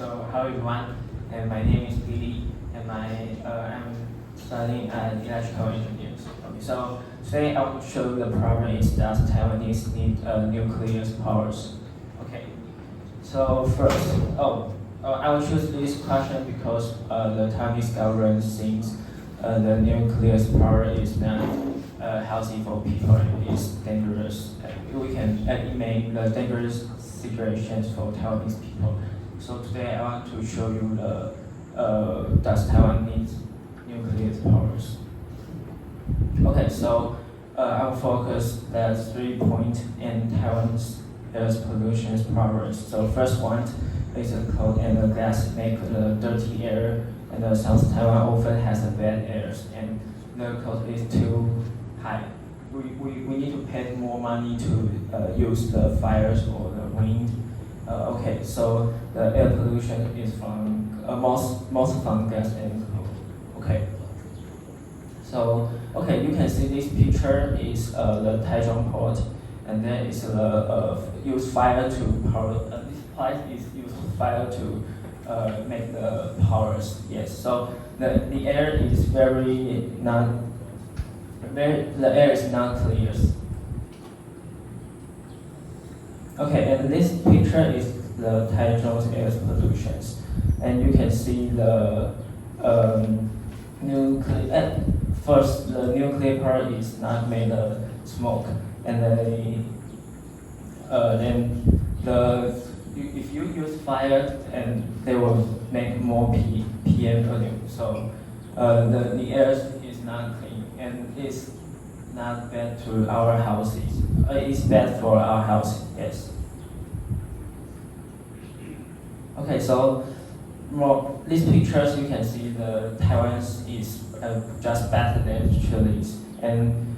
So hello everyone, and my name is Billy, and I'm studying at electrical engineering. Okay, so today I will show you the problem is that Taiwanese need nuclear powers. Okay, so first, I will choose this question because the Taiwanese government thinks the nuclear power is not healthy for people and is dangerous. It may the dangerous situations for Taiwanese people. So today I want to show you the does Taiwan need nuclear powers. Okay, so I will focus the 3 points in Taiwan's air pollution problems. So first one is the coal and the gas make the dirty air, and the South Taiwan often has a bad air, and the cost is too high. We need to pay more money to use the fires or the wind. Okay, so the air pollution is from most from gas and coal. Okay. So okay, you can see this picture is the Taichung port, and then is use fire to power. This place is use fire to make the powers. Yes. So the air is the air is not clear. Okay, and this picture is the Taichung's air pollution, and you can see the nuclear. First, the nuclear power is not made of smoke, and if you use fire, and they will make more PM volume. So the air is not clean, and it's not bad to our houses. It's bad for our house, yes. Okay, so these pictures you can see the Taiwan is just better than Chile's, and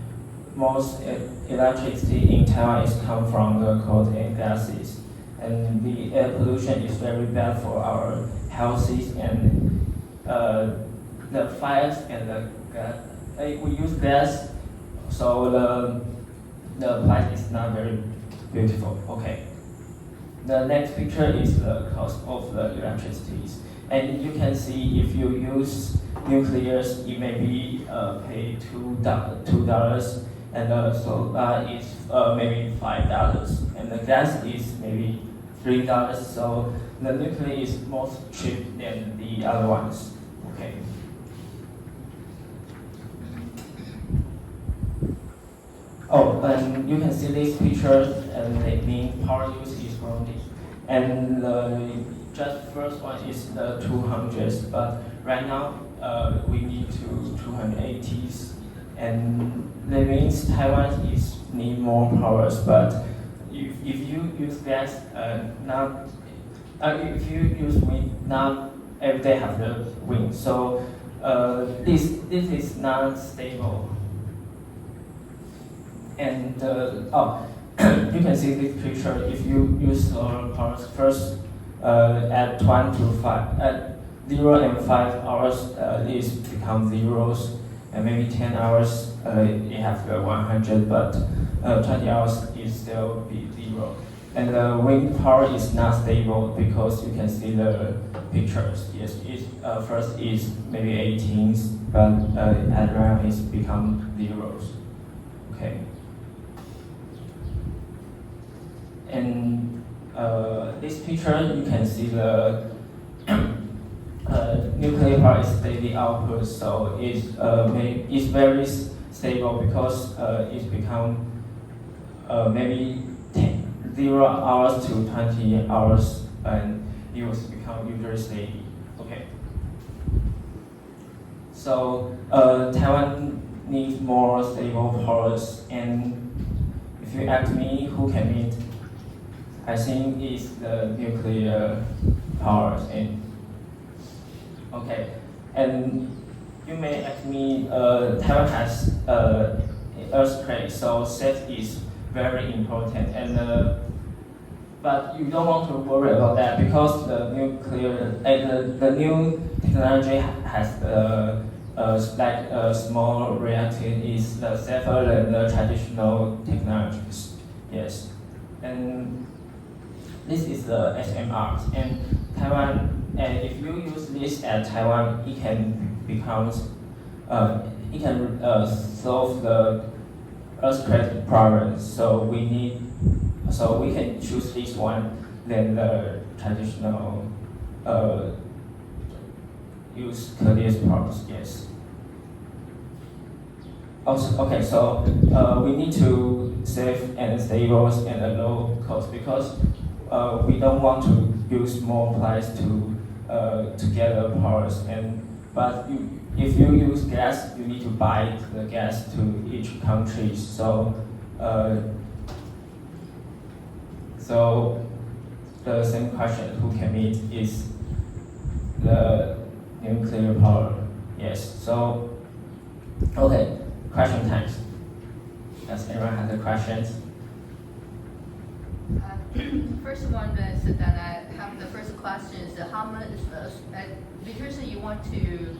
most electricity in Taiwan is come from the coal and gases, and the air pollution is very bad for our houses, and the fires and the gas. We use gas, so the place is not very beautiful. Okay. The next picture is the cost of the electricity, and you can see if you use nuclears, it may be pay $2, and the solar is maybe $5, and the gas is maybe $3. So the nuclear is most cheap than the other ones. Okay. Oh, and you can see this picture, and the mean power use is from this. And just first one is the 200s, but right now we need to 280s, and that means Taiwan is need more powers. But if you use gas, if you use wind, not every day have the wind. So this is not stable. And you can see this picture. If you use solar powers first at 1 to 5, at 0 and 5 hours, this become zeros, and maybe 10 hours you have 100, but 20 hours is still be 0. And the wind power is not stable because you can see the pictures. Yes, first is maybe 18s, but at around it's become zeros. Okay. And this picture, you can see the nuclear power is steady output, so it's very stable because it's become maybe 0 hours to 20 hours, and it will become usually steady. Okay. So Taiwan needs more stable powers, and if you ask me who can meet, I think it's the nuclear powers. And okay, and you may ask me, Taiwan has earthquake, so safety is very important. And but you don't want to worry about that because the the new technology has like a small reactor is safer than the traditional technologies. Yes, and this is the SMRs, and Taiwan, and if you use this at Taiwan, it can solve the earthquake problem. So we can choose this one than the traditional use clear powers. Yes. Also, okay, so we need to save and stable and a low cost because we don't want to use more price to get the powers. But if you use gas, you need to buy the gas to each country. So the same question: who can meet is the nuclear power? Yes. So okay. Question time. Does anyone have the questions? First one is that I have the first question is how much because you want to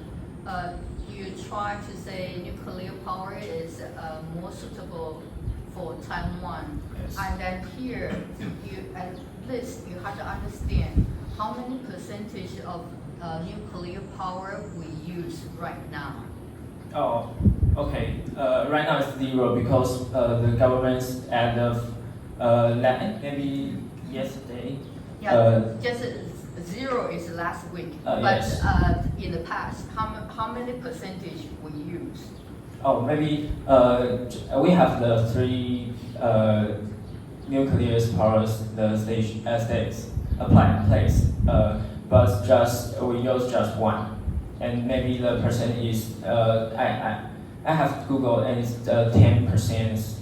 you try to say nuclear power is more suitable for Taiwan, Yes. and then here you at least you have to understand how many percentage of nuclear power we use right now. Oh, okay. Right now it's 0 because the government's as of maybe yesterday. Just 0 is last week, but Yes. In the past, how many percentage we use? Oh, maybe we have the 3 nuclear powers states place, but we use just 1. And maybe the percent is I have Google and it's 10%.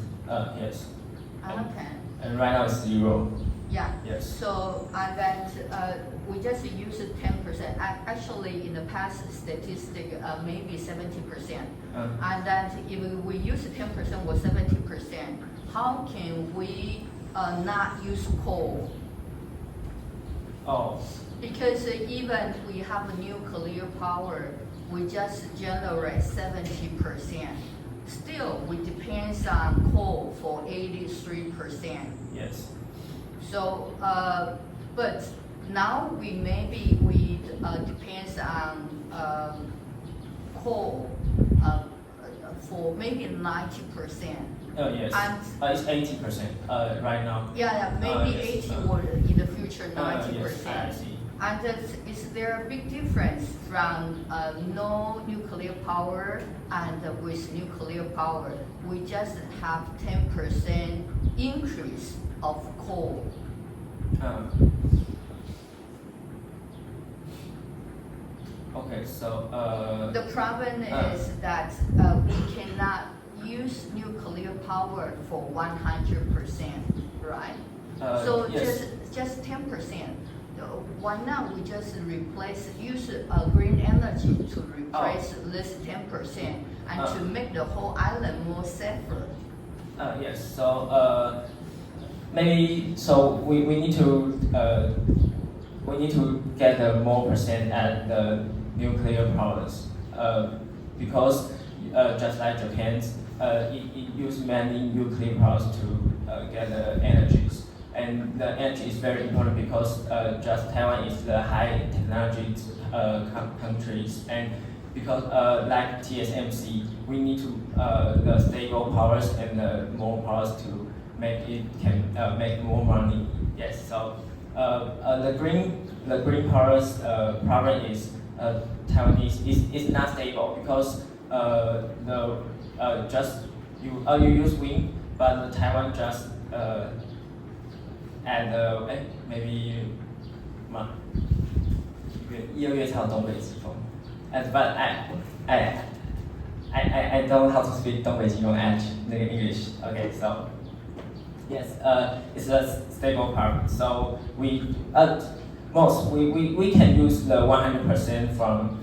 Yes. Okay. And right now it's 0. Yeah. Yes. So and then we just use 10%. Actually, in the past statistic, maybe 70%. And then if we use 10% or 70%, how can we not use coal? Oh. Because even we have nuclear power, we just generate 70%. Still, we depend on coal for 83%. Yes. So, but now we depends on coal for maybe 90%. Oh yes. And it's 80% right now. Yeah, maybe Yes. 80 or in the future 90%. Yes, I see. And is there a big difference from no nuclear power and with nuclear power? We just have 10% increase of coal. Okay, so The problem is that we cannot use nuclear power for 100%, right? So yes. just 10%. Why not we just use green energy to replace this 10% and to make the whole island more safer? Yes. So maybe we need to get more percent at the nuclear powers because just like Japan, it used many nuclear powers to get the energies. And the energy is very important because just Taiwan is the high technology countries, and because like TSMC, we need to the stable powers and more powers to make it can make more money. Yes. So the green powers problem is Taiwan is not stable because you use wind, but Taiwan just and maybe 1、2月才有东北季风。But I don't know how to speak 东北季风and English. Okay, so yes, it's a stable part. So we can use the 100% from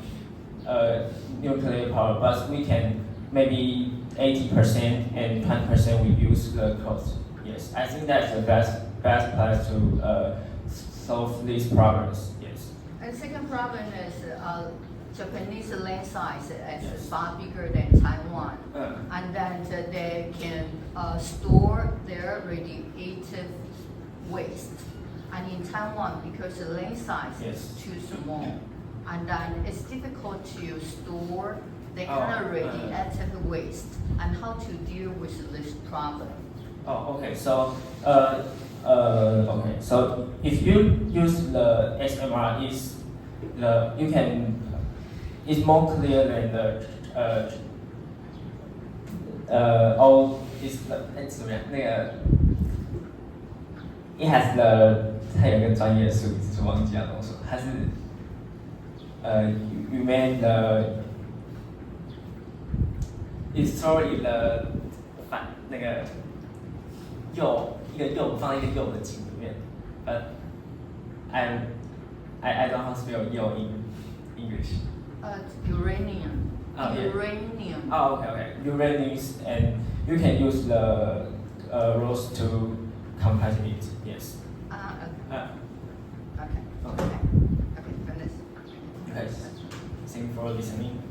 nuclear power, but we can maybe 80% and 20% we use the coast. Yes, I think that's the best place to solve these problems. Yes. And second problem is Japanese land size is far bigger than Taiwan, and then they can store their radioactive waste. And in Taiwan, because the lane size Yes. is too small, and then it's difficult to store the Oh, kind of radioactive waste, and how to deal with this problem. Oh, okay. So, okay. So if you use the SMR, you can it's more clear than the all is the 怎么样？那个 it has the 它有一个专业的术语，只是忘记了怎么说。它是you made the it store in the 反那个铀一个铀放在一个铀的井里面。I don't know how to spell 铀 in English. Uranium. Oh, yeah. Uranium. Oh, okay. Uranium, and you can use the rose to compress it. Yes. Okay. Okay. Okay. Okay. Finish. Okay. Thank you for listening.